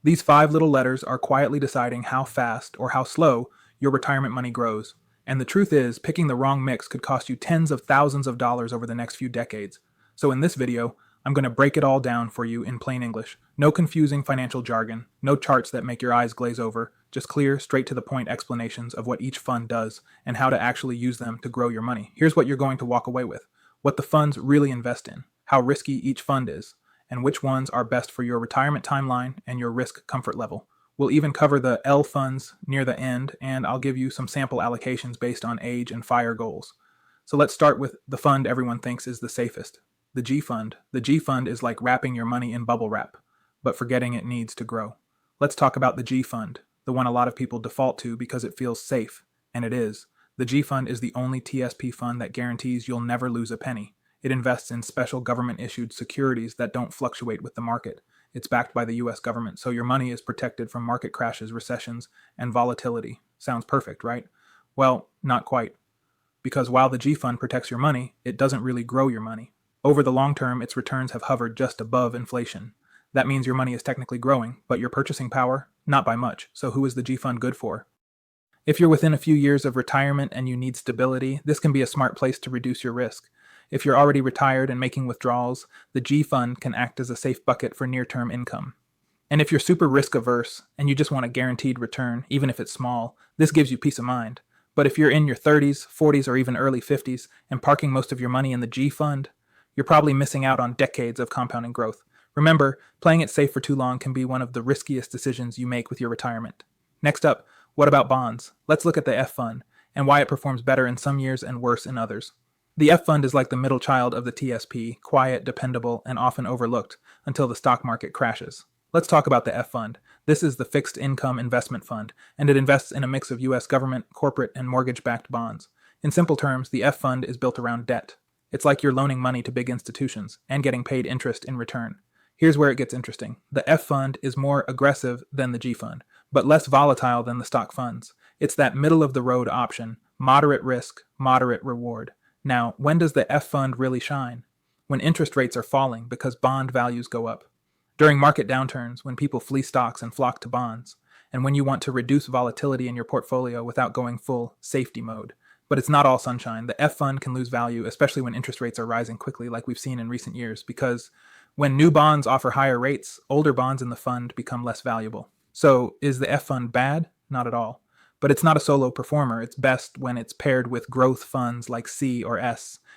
These five little letters are quietly deciding how fast or how slow your retirement money grows. And the truth is, picking the wrong mix could cost you tens of thousands of dollars over the next few decades. So in this video, I'm going to break it all down for you in plain English. No confusing financial jargon, no charts that make your eyes glaze over, just clear, straight to the point explanations of what each fund does and how to actually use them to grow your money. Here's what you're going to walk away with: what the funds really invest in, how risky each fund is, and which ones are best for your retirement timeline and your risk comfort level. We'll even cover the L funds near the end, and I'll give you some sample allocations based on age and FIRE goals. So let's start with the fund everyone thinks is the safest, the G fund. The G fund is like wrapping your money in bubble wrap, but forgetting it needs to grow. Let's talk about the G fund, the one a lot of people default to because it feels safe, and it is. The G fund is the only TSP fund that guarantees you'll never lose a penny. It invests in special government-issued securities that don't fluctuate with the market. It's backed by the US government, so your money is protected from market crashes, recessions, and volatility. Sounds perfect, right? Well, not quite. Because while the G fund protects your money, it doesn't really grow your money. Over the long term, its returns have hovered just above inflation. That means your money is technically growing, but your purchasing power, not by much. So who is the G fund good for? If you're within a few years of retirement and you need stability, this can be a smart place to reduce your risk. If you're already retired and making withdrawals, the G fund can act as a safe bucket for near-term income. And if you're super risk-averse and you just want a guaranteed return, even if it's small, this gives you peace of mind. But if you're in your 30s, 40s, or even early 50s and parking most of your money in the G fund, you're probably missing out on decades of compounding growth. Remember, playing it safe for too long can be one of the riskiest decisions you make with your retirement. Next up, what about bonds? Let's look at the F fund and why it performs better in some years and worse in others. The F fund is like the middle child of the TSP, quiet, dependable, and often overlooked until the stock market crashes. Let's talk about the F fund. This is the fixed income investment fund, and it invests in a mix of US government, corporate, and mortgage-backed bonds. In simple terms, the F fund is built around debt. It's like you're loaning money to big institutions and getting paid interest in return. Here's where it gets interesting. The F fund is more aggressive than the G fund, but less volatile than the stock funds. It's that middle-of-the-road option, moderate risk, moderate reward. Now, when does the F fund really shine? When interest rates are falling because bond values go up. During market downturns, when people flee stocks and flock to bonds. And when you want to reduce volatility in your portfolio without going full safety mode. But it's not all sunshine. The F fund can lose value, especially when interest rates are rising quickly like we've seen in recent years, because when new bonds offer higher rates, older bonds in the fund become less valuable. So is the F fund bad? Not at all. But it's not a solo performer. It's best when it's paired with growth funds like C or S,